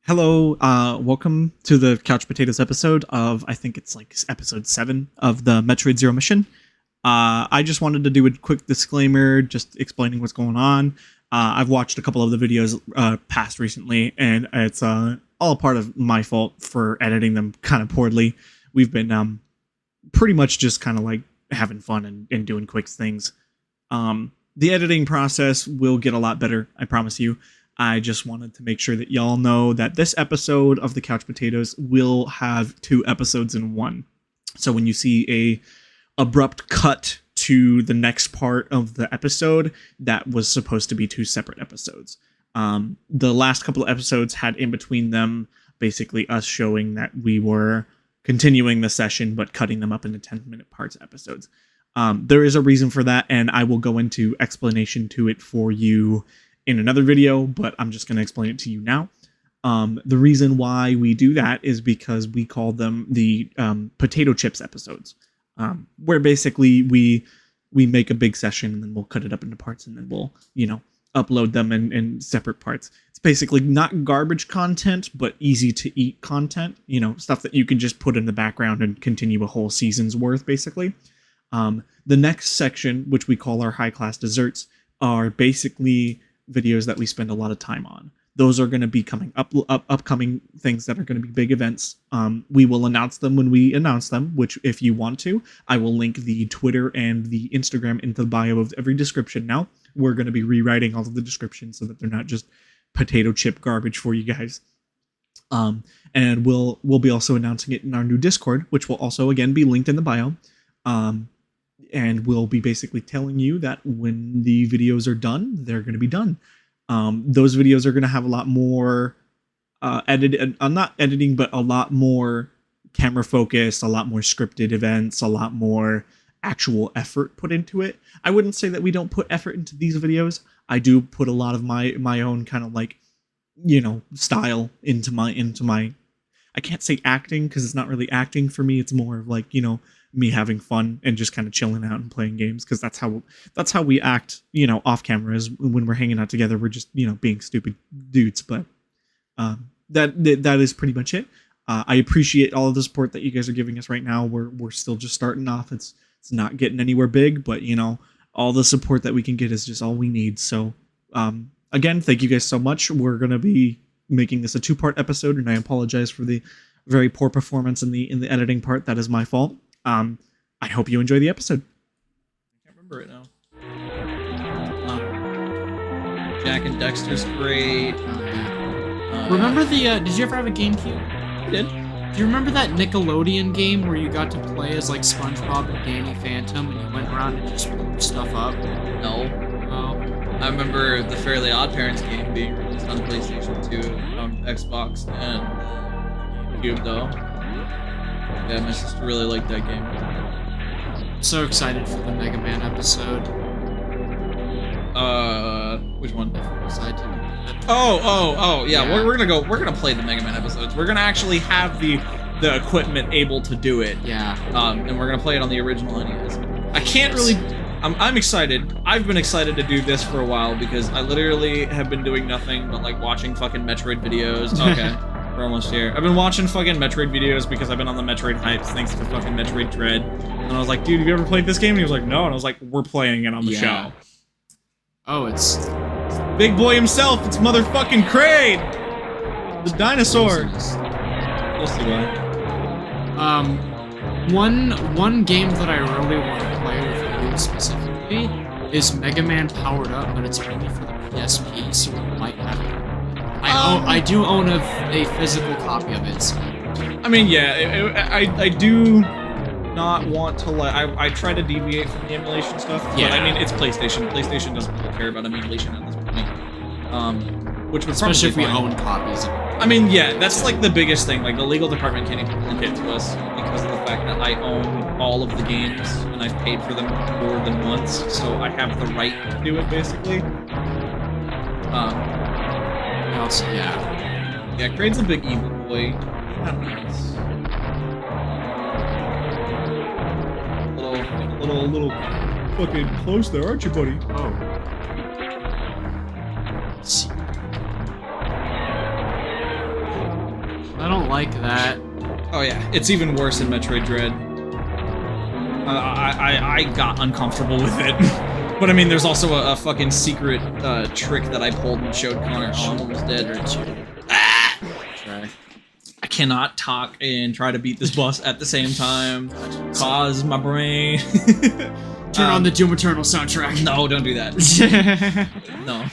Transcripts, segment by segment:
Hello, welcome to the Couch Potatoes episode of, I think it's like episode 7 of the Metroid Zero mission. I just wanted to do a quick disclaimer, just explaining what's going on. I've watched a couple of the videos past recently, and it's all a part of my fault for editing them kind of poorly. We've been pretty much just kind of like having fun and doing quick things. The editing process will get a lot better, I promise you. I just wanted to make sure that y'all know that this episode of the Couch Potatoes will have 2 episodes in one. So when you see a abrupt cut to the next part of the episode, that was supposed to be 2 separate episodes. The last couple of episodes had in between them basically us showing that we were continuing the session but cutting them up into 10-minute parts episodes. There is a reason for that, and I will go into explanation to it for you in another video, but I'm just going to explain it to you now. The reason why we do that is because we call them the potato chips episodes, where basically we make a big session and then we'll cut it up into parts and then we'll, upload them in separate parts. It's basically not garbage content, but easy to eat content, stuff that you can just put in the background and continue a whole season's worth, basically. The next section, which we call our high class desserts, are basically videos that we spend a lot of time on. Those are going to be coming upcoming things that are going to be big events. We will announce them when we announce them, which if you want to, I will link the Twitter and the Instagram into the bio of every description now. We're going to be rewriting all of the descriptions so that they're not just potato chip garbage for you guys. And we'll be also announcing it in our new Discord, which will also again be linked in the bio. And we'll be basically telling you that when the videos are done, they're going to be done. Those videos are going to have a lot more not editing, but a lot more camera focus, a lot more scripted events, a lot more actual effort put into it. I wouldn't say that we don't put effort into these videos. I do put a lot of my own kind of like, style into my, I can't say acting because it's not really acting for me. It's more of like, me having fun and just kind of chilling out and playing games, because that's how we act, off camera, is when we're hanging out together. We're just, being stupid dudes. But that is pretty much it. I appreciate all of the support that you guys are giving us right now. We're still just starting off. It's not getting anywhere big, but all the support that we can get is just all we need. So again, thank you guys so much. We're gonna be making this a 2-part episode, and I apologize for the very poor performance in the editing part. That is my fault. I hope you enjoy the episode. I can't remember it now. Jack and Dexter's great. Remember the, did you ever have a GameCube? I did. Do you remember that Nickelodeon game where you got to play as like SpongeBob and Danny Phantom and you went around and just blew stuff up? No. Oh. I remember the Fairly Odd Parents game being released on PlayStation 2, Xbox, and GameCube though. Yeah, my sister really liked that game. So excited for the Mega Man episode. Which one? Decide to do that. Oh, yeah. We're gonna play the Mega Man episodes. We're gonna actually have the equipment able to do it. Yeah. And we're gonna play it on the original NES. I can't really. I'm excited. I've been excited to do this for a while because I literally have been doing nothing but like watching fucking Metroid videos. Okay. We're almost here. I've been watching fucking Metroid videos because I've been on the Metroid hypes thanks to fucking Metroid Dread. And I was like, dude, have you ever played this game? And he was like, no. And I was like, we're playing it on the show. Oh, it's big boy himself. It's motherfucking Kraid! The dinosaur. We'll see why. One game that I really want to play with you specifically is Mega Man Powered Up, but it's only for the PSP, so it might have it. I do own a physical copy of it. So. I mean, yeah, I do not want to I try to deviate from the emulation stuff, but I mean, it's PlayStation. PlayStation doesn't really care about emulation at this point. Which would especially if we fine. own copies of it. I mean, yeah, that's like the biggest thing. Like, the legal department can't even get to us because of the fact that I own all of the games and I've paid for them more than once, so I have the right to do it, basically. Also, yeah, Kraid's a big evil boy. That means a little fucking close there, aren't you, buddy? Oh. Let's see. like that. Oh yeah, it's even worse in Metroid Dread. I got uncomfortable with it. But I mean, there's also a fucking secret trick that I pulled and showed Connor. Oh, I'm almost dead. Ah! Try. I cannot talk and try to beat this boss at the same time. Cause my brain. Turn on the Doom Eternal soundtrack. No, don't do that. No.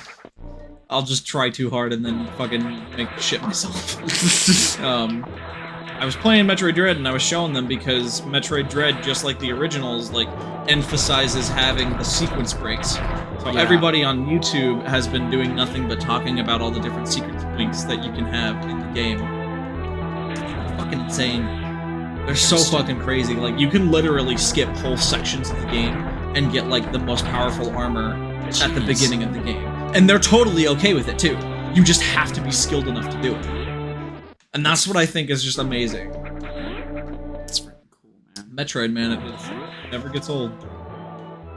I'll just try too hard and then fucking make shit myself. I was playing Metroid Dread and I was showing them because Metroid Dread, just like the originals, like emphasizes having the sequence breaks. So everybody on YouTube has been doing nothing but talking about all the different sequence breaks that you can have in the game. They're fucking insane. They're so fucking crazy. Like, you can literally skip whole sections of the game and get like the most powerful armor at the beginning of the game. And they're totally okay with it too. You just have to be skilled enough to do it. And that's what I think is just amazing. That's freaking cool, man. Metroid, man, it never gets old.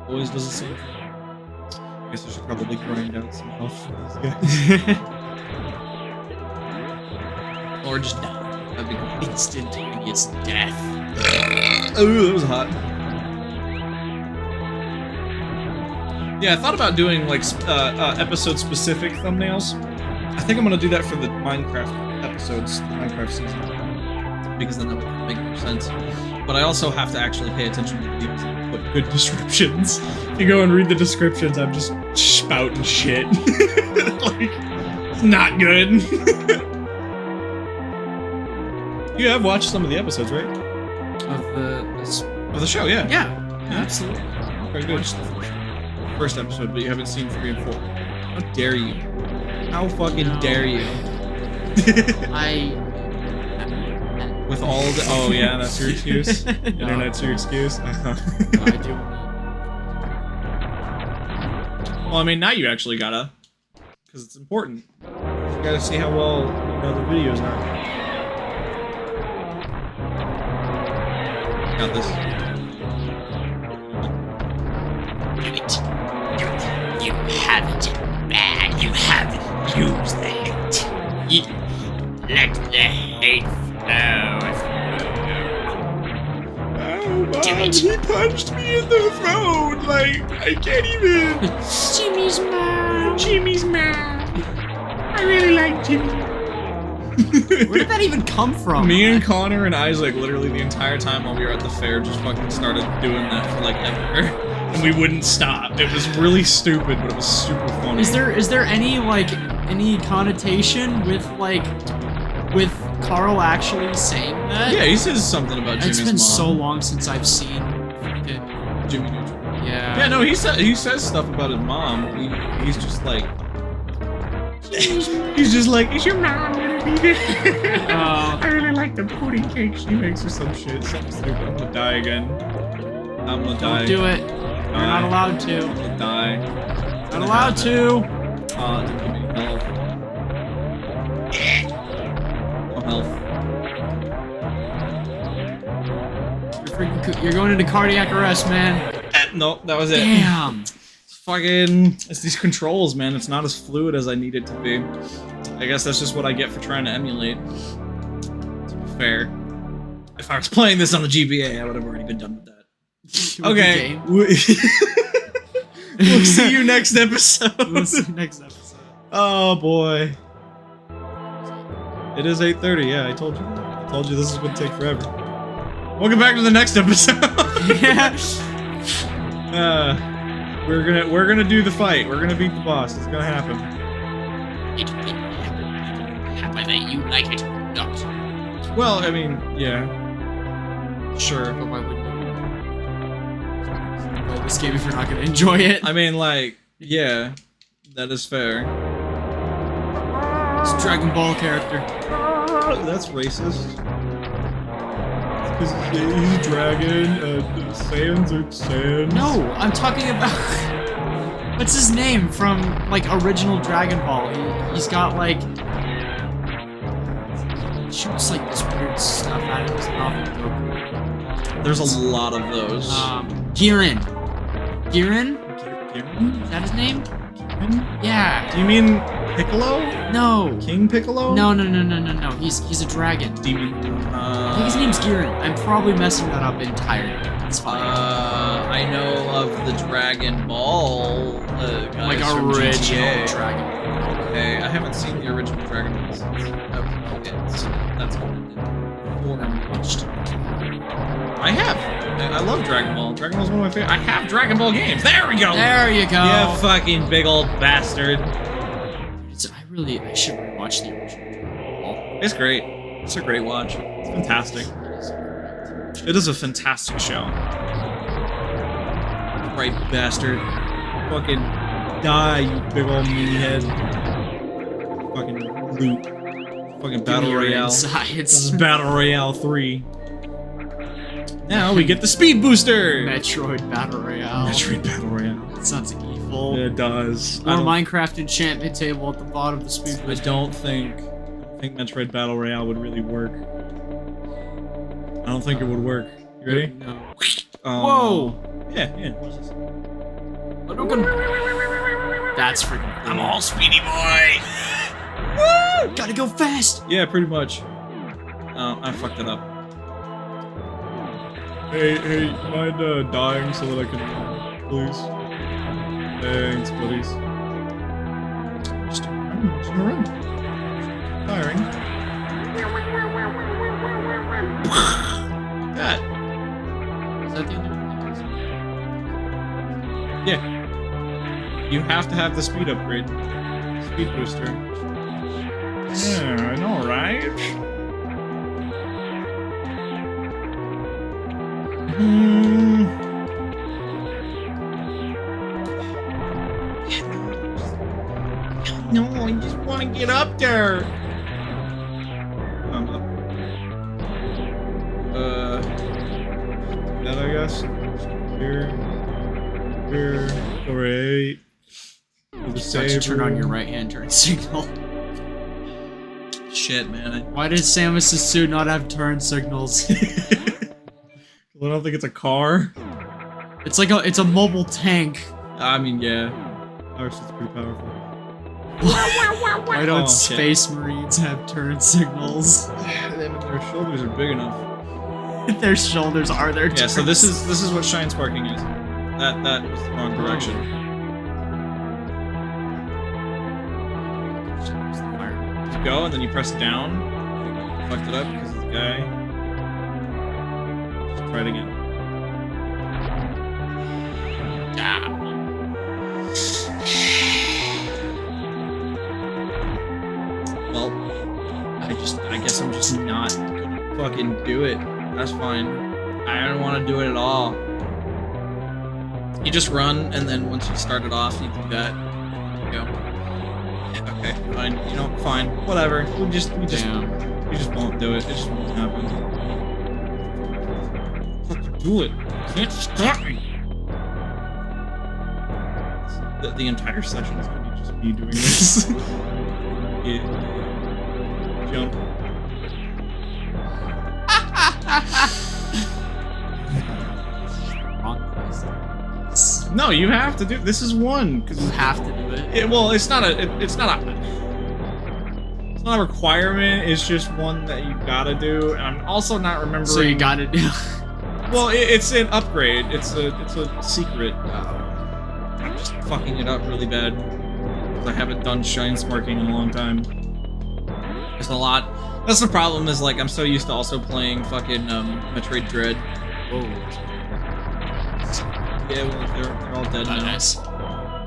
Always does the same thing. I guess I should probably grind out some health for these guys. Or just die. That'd be cool. Instantaneous death. Oh, that was hot. Yeah, I thought about doing like episode-specific thumbnails. I think I'm gonna do that for the Minecraft episodes, the Minecraft season, because then that would make more sense. But I also have to actually pay attention to the videos and put good descriptions. If you go and read the descriptions, I'm just spouting shit. Like, it's not good. You have watched some of the episodes, right? Of the show, yeah. Yeah, absolutely. Okay, good. First episode, but you haven't seen 3 and 4. How dare you? How fucking dare you? With all the... Oh, yeah, that's your excuse? Internet's your excuse? I do. Well, I mean, now you actually gotta. Because it's important. You gotta see how well, you know, the videos are. Got this. You haven't, man. You haven't used that. You let the hate flow. Oh, Do Mom, it. he punched me in the throat. Like, I can't even. Jimmy's mom. Jimmy's mad. I really like Jimmy. Where did that even come from? Me and Connor and Isaac, literally the entire time while we were at the fair, just fucking started doing that for like ever. And we wouldn't stop. It was really stupid, but it was super funny. Is there any like any connotation with Carl actually saying that? Yeah, he says something about Jimmy's It's been mom. so long since I've seen it. Jimmy Neutron. Yeah. Yeah, no, he says stuff about his mom. He's just like... He's just like, is your mom gonna be there? I really like the pudding cake she makes or some shit. Something stupid. I'm gonna die again. I'm gonna die. Don't do it. You're not allowed to. I'm gonna die. Not allowed to. Didn't give me health. No health. You're going into cardiac arrest, man. Nope, that was it. Damn. It's these controls, man. It's not as fluid as I need it to be. I guess that's just what I get for trying to emulate. To be fair. If I was playing this on the GBA, I would have already been done with that. Okay. We'll see you next episode. We'll see you next episode. Oh boy. It is 8:30, yeah, I told you. I told you this is gonna take forever. Welcome back to the next episode. We're gonna do the fight. We're gonna beat the boss. It's gonna happen. Whether you like it or not. Well, I mean, yeah. Sure. But why wouldn't you play this game if you're not gonna enjoy it? I mean, like, yeah, that is fair. It's a Dragon Ball character. That's racist. Because he's a dragon, Saiyans are Saiyans. No, I'm talking about... What's his name from, like, original Dragon Ball? He's got, like... He shoots, like, this weird stuff out of his mouth. There's a lot of those. Jiren. Jiren? Jiren? Is that his name? Yeah. Do you mean Piccolo? No. King Piccolo? No. He's a dragon. Demon. I think his name's Giran. I'm probably messing that up entirely. It's fine. I know of the Dragon Ball. Guys like from original GTA. dragon. Okay, I haven't seen the original Dragon Ball since. Okay, so that's what I did. Never watched. I have. I love Dragon Ball. Dragon Ball's one of my favorite. I have Dragon Ball games. There we go. There you go. You fucking big old bastard. I should rewatch the original Dragon Ball. It's great. It's a great watch. It's fantastic. It is a fantastic show. Right, bastard. Fucking die, you big old meathead. Fucking loot. Fucking Battle Royale. This is Battle Royale 3. Now we get the speed booster! Metroid Battle Royale. Metroid Battle Royale. That sounds evil. It does. Or Minecraft enchantment table at the bottom of the speed I booster. don't think Metroid Battle Royale would really work. I don't think it would work. You ready? No. Whoa! Yeah. Watch this. That's freaking cool. I'm all speedy boy. Woo! Gotta go fast! Yeah, pretty much. Oh, I fucked it up. Hey, mind dying so that I can, please? Thanks, buddies. Just run. Firing. That. Is that the end of it? Yeah. You have to have the speed upgrade. Speed booster. Yeah, I know, right? No, I just want to get up there. I'm up. That I guess. Here. Alright. Start to turn on your right hand turn signal. Shit, man. Why does Samus's suit not have turn signals? I don't think it's a car. It's a mobile tank. I mean, yeah. Ours is pretty powerful. Why don't Oh, shit. Space Marines have turn signals? Their shoulders are big enough. Their shoulders are their turns. Yeah, so this is what shine sparking is. That was the wrong direction. You go and then you press down. Fucked it up because of the guy. Just try it again. Well, I guess I'm just not gonna fucking do it. That's fine. I don't want to do it at all. You just run, and then once you start it off, you do that. Go. Okay, fine. You know, fine. Whatever. We just won't do it. It just won't happen. Fucking do it. Can't stop me. The entire session is gonna be just me doing this. Yeah. Jump. No, you have to do. This is one because You have to do it. well, it's not a requirement. It's just one that you gotta do. And I'm also not remembering. So you gotta do. Well, it's an upgrade. It's a secret. I'm just fucking it up really bad because I haven't done shine sparking in a long time. It's a lot. That's the problem. Is like I'm so used to also playing fucking Metroid Dread. Oh, Yeah, well, they're all dead now. nice.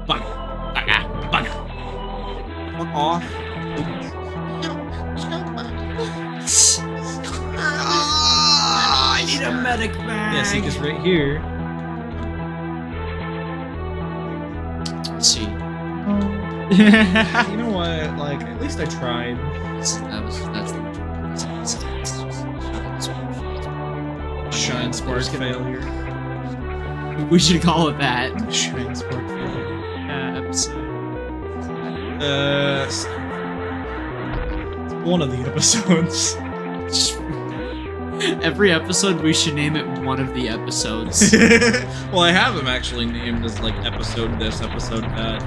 Bugger. Fuck off. I need a medic bag. Yeah, see, because right here. Let's see. You know what? Like, at least I tried. That's the Shine spark failure. We should call it that. Shine spark failure. Episode. It's one of the episodes. Every episode, we should name it one of the episodes. Well, I have them actually named as like episode this, episode that.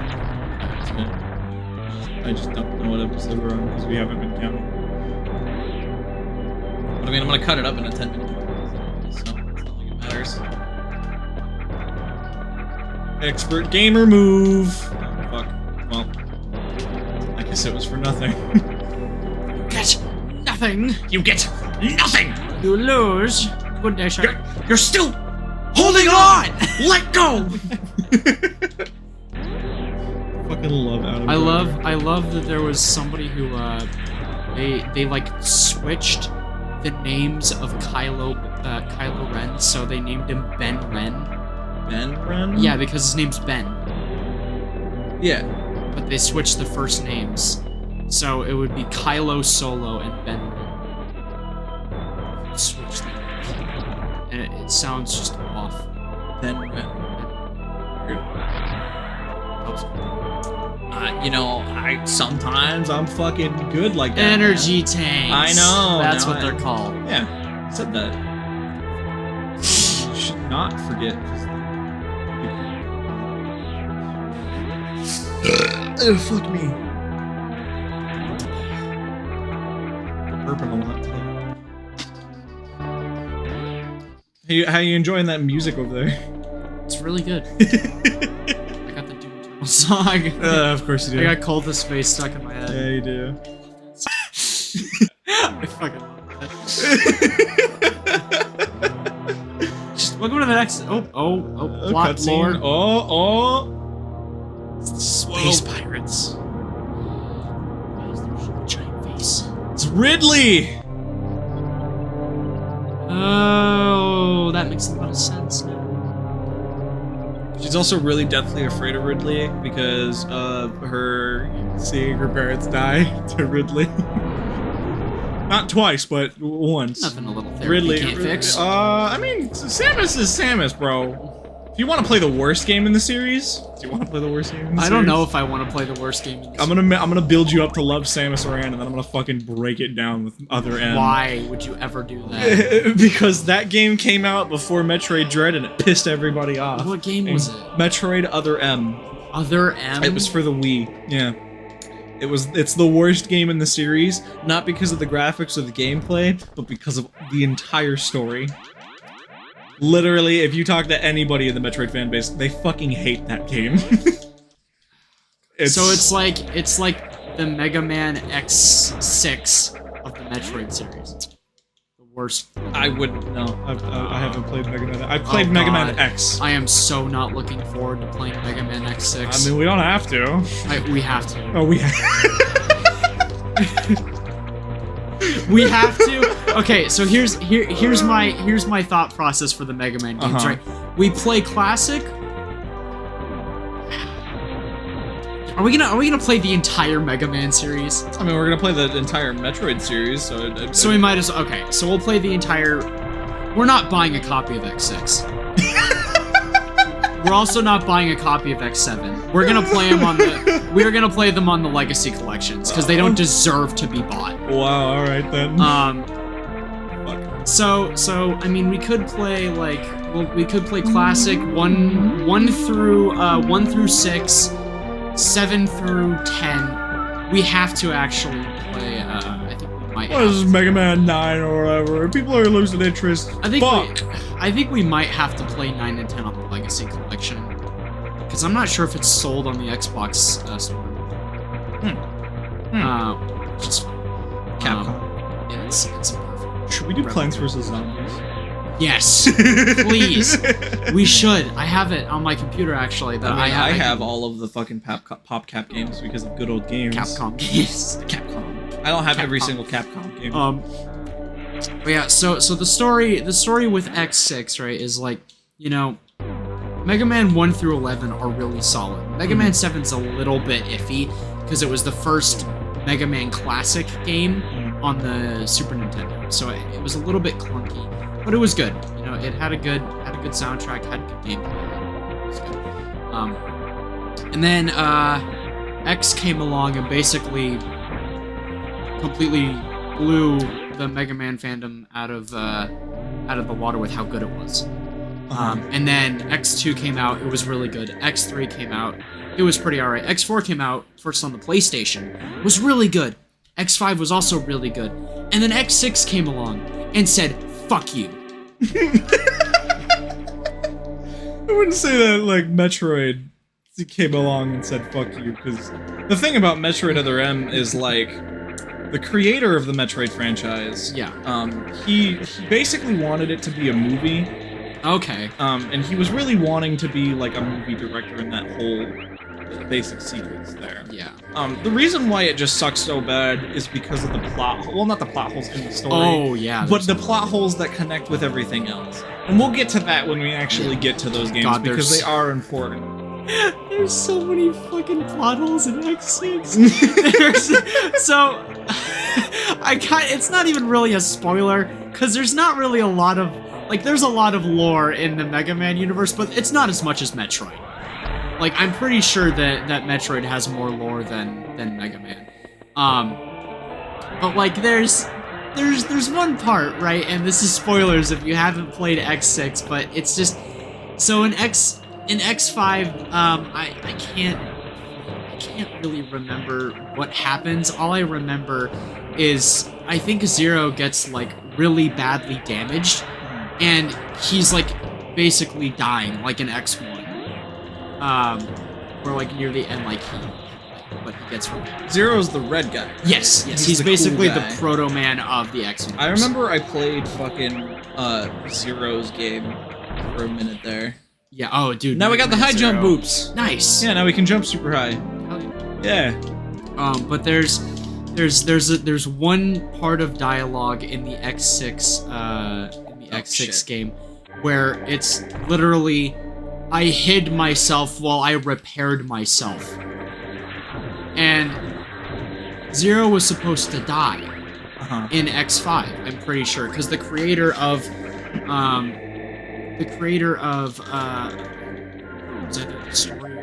I just don't know what episode we're on because we haven't been counting. But I mean, I'm gonna cut it up into 10-minute episodes, so it's not like it matters. Expert gamer move! Oh, fuck. Well, I guess it was for nothing. Get nothing. You get nothing! You lose. Good day, sir. You're still holding on! Let go! Fucking love Adam. I love that there was somebody who they like switched the names of Kylo Ren, so they named him Ben Ren. Ben Ren? Yeah, because his name's Ben. Yeah. But they switched the first names, so it would be Kylo Solo and Ben Ren. Switch the names, and it sounds just off. Ben Ren. Weird. You know, sometimes I'm fucking good like that. Energy tanks. I know. That's now what they're called. Yeah, I said that. You should not forget. Fuck me. Burping a lot today. How you enjoying that music over there? It's really good. I got the Doom Eternal song. Of course you do. I got Cold the Space stuck in my head. Yeah, you do. I fucking love that. Just welcome to the next. Plot Cutscene. lore. Space pirates. Giant face. It's Ridley. Oh, that makes a lot of sense now. She's also really deathly afraid of Ridley because of her seeing her parents die to Ridley. Not twice, but once. Nothing a little therapy Ridley can't fix. I mean, Samus is Samus, bro. If you want to play the worst game in the series, do you want to play the worst game in the series? I don't know if I want to play the worst game. I'm gonna build you up to love Samus Aran, and then I'm gonna fucking break it down with Other M. Why would you ever do that? Because that game came out before Metroid Dread, and it pissed everybody off. What game was it? Metroid Other M. Other M? It was for the Wii. Yeah. It's the worst game in the series, not because of the graphics or the gameplay, but because of the entire story. Literally, if you talk to anybody in the Metroid fan base, they fucking hate that game. So it's like the Mega Man X6 of the Metroid series. The worst. I wouldn't know. I haven't played Mega Man. I've played Mega Man X. I am so not looking forward to playing Mega Man X6. I mean, we don't have to. We have to. Oh, we have. We have to. Okay, so here's my thought process for the Mega Man games. Right, we play classic. Are we gonna play the entire Mega Man series? I mean, we're gonna play the entire Metroid series, so. So we might as well. Okay, so we'll play the entire. We're not buying a copy of X6. We're also not buying a copy of X7. We're gonna play them on the. We're gonna play them on the Legacy collections because they don't deserve to be bought. Wow. All right then. So I mean, we could play we could play classic 1 through 6, 7 through 10. We have to actually play. I think we might. What is Mega Man 9 or whatever? People are losing interest. I think we might have to play 9 and 10 on the Legacy collection because I'm not sure if it's sold on the Xbox store. Which is fine. Capcom. Yeah, it's perfect. Should we do Plants vs Zombies? Yes, please. We should. I have it on my computer actually. That I have all of the fucking PopCap games because of good old games. Capcom games. Capcom. I don't have every single Capcom game. But yeah. So the story with X6, right, is like, you know, Mega Man 1 through 11 are really solid. Mega Man 7's a little bit iffy because it was the first Mega Man Classic game on the Super Nintendo, so it was a little bit clunky, but it was good. You know, it had a good soundtrack, had good gameplay. It was good. And then X came along and basically completely blew the Mega Man fandom out of the water with how good it was. And then X2 came out, it was really good. X3 came out, It was pretty alright. X4 came out first on the PlayStation. Was really good. X5 was also really good. And then X6 came along and said, fuck you. I wouldn't say that, like, Metroid came along and said, fuck you, because the thing about Metroid Other M is, like, the creator of the Metroid franchise, he basically wanted it to be a movie. Okay. And he was really wanting to be, like, a movie director in that whole basic sequence there. Yeah. The reason why it just sucks so bad is because of the plot, well, not the plot holes in the story. Oh, yeah. But the plot holes that connect with everything else. And we'll get to that when we actually get to those games, because they are important. There's so many fucking plot holes in X6. So, it's not even really a spoiler, because there's not really a lot of, like, there's a lot of lore in the Mega Man universe, but it's not as much as Metroid. Like, I'm pretty sure that Metroid has more lore than Mega Man. But, like, there's one part, right, and this is spoilers if you haven't played X6, but it's just, so in X5, I can't really remember what happens. All I remember is I think Zero gets, like, really badly damaged, and he's, like, basically dying, like in X1. Where, like, near the end, like, what he gets from Zero's the red guy. Yes, he's basically cool the guy. proto-man of the X universe. I remember I played fucking Zero's game for a minute there. Yeah, oh, dude. Now we got the high jump Zero. boops. Nice. Yeah, now we can jump super high. Yeah. But there's one part of dialogue in the X6 X6 game where it's literally, I hid myself while I repaired myself. And Zero was supposed to die in X5, I'm pretty sure, because the creator of was that the story?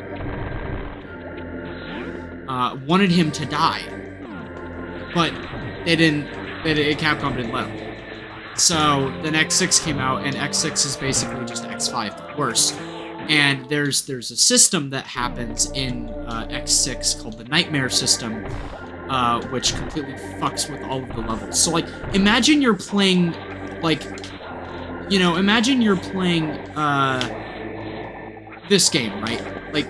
Wanted him to die, but Capcom didn't let him. So then X6 came out, and X6 is basically just X5, but worse. And there's a system that happens in X6 called the Nightmare System, which completely fucks with all of the levels. So, like, imagine you're playing, like, this game, right? Like,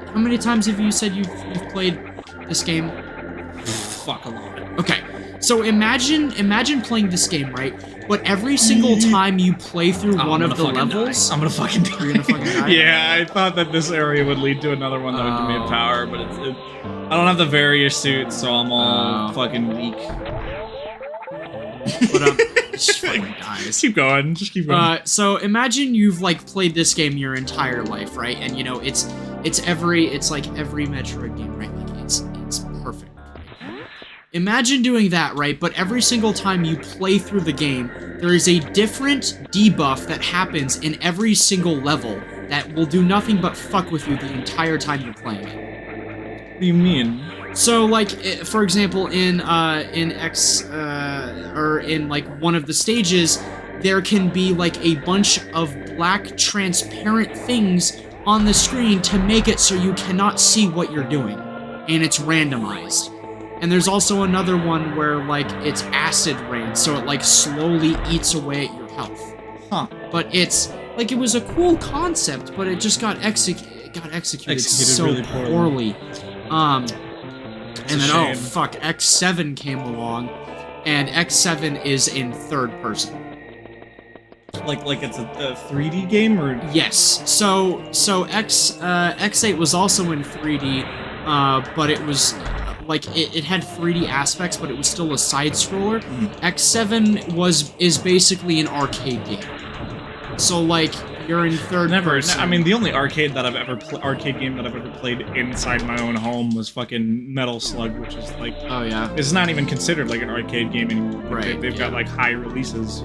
how many times have you said you've played this game? Fuck a lot. Okay, so imagine playing this game, right? But every single time you play through one of the levels, I'm gonna fucking die. You're gonna fucking die? Yeah, I thought that this area would lead to another one that would give me a power, but I don't have the various suits, so I'm all fucking weak. But just fucking dies. Just keep going. Just keep going. So imagine you've, like, played this game your entire life, right? And you know it's like every Metroid game, right? Like it's perfect. Imagine doing that, right? But every single time you play through the game, there is a different debuff that happens in every single level that will do nothing but fuck with you the entire time you're playing it. What do you mean? So, like, for example, in X, or in, like, one of the stages, there can be, like, a bunch of black transparent things on the screen to make it so you cannot see what you're doing. And it's randomized. And there's also another one where, like, it's acid rain, so it, like, slowly eats away at your health. Huh. But it's, like, it was a cool concept, but it just got executed so really poorly. And then, shame. oh fuck, X7 came along, and X7 is in third person. Like it's a 3D game, or? Yes. So X8 was also in 3D, but it was like it had 3D aspects, but it was still a side scroller. X7 is basically an arcade game. So, like, you're in third person. I mean, the only arcade game that I've ever played inside my own home was fucking Metal Slug, which is like, oh yeah, it's not even considered like an arcade game anymore. Right. They've got like high releases.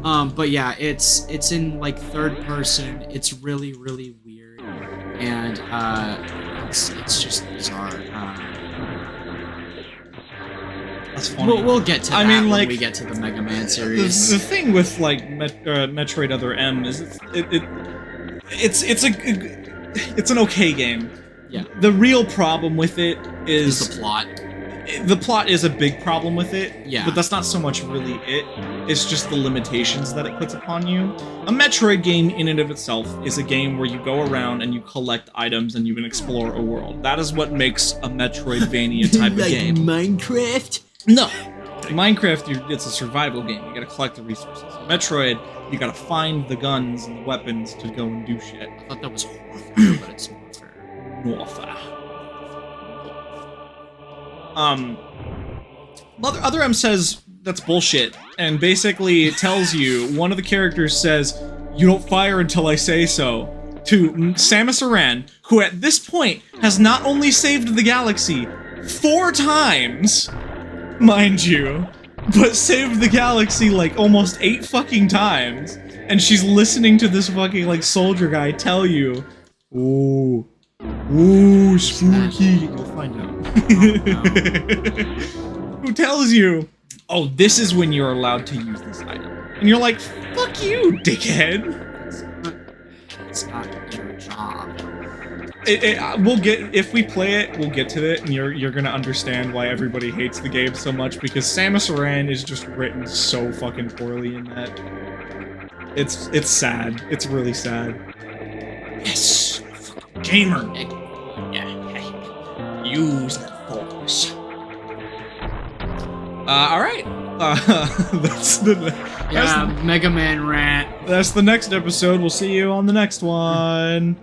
But yeah, it's in, like, third person. It's really, really weird, and it's just bizarre. That's funny. We'll get to that when when we get to the Mega Man series. The thing with, like, Metroid Other M is it's an okay game. Yeah. The real problem with it Is is the plot. the plot is a big problem with it. Yeah. But that's not so much really it. It's just the limitations that it puts upon you. A Metroid game in and of itself is a game where you go around and you collect items and you can explore a world. That is what makes a Metroidvania type of game. Minecraft? No. Minecraft, it's a survival game. You gotta collect the resources. Metroid, you gotta find the guns and the weapons to go and do shit. I thought that was Warfare, but it's Warfare. Warfare. Other M says that's bullshit, and basically it tells you, one of the characters says, "You don't fire until I say so," to Samus Aran, who at this point has not only saved the galaxy 4 times, mind you, but saved the galaxy like almost 8 fucking times, and she's listening to this fucking like soldier guy tell you, "Ooh, ooh, spooky." You'll find out. Who tells you, "Oh, this is when you're allowed to use this item," and you're like, "Fuck you, dickhead." It's not your job. We'll get, if we play it, we'll get to it, and you're gonna understand why everybody hates the game so much, because Samus Aran is just written so fucking poorly in that. It's sad. It's really sad. Yes, fucking gamer. Use the force. All right. That's Yeah, Mega Man rant. That's the next episode. We'll see you on the next one.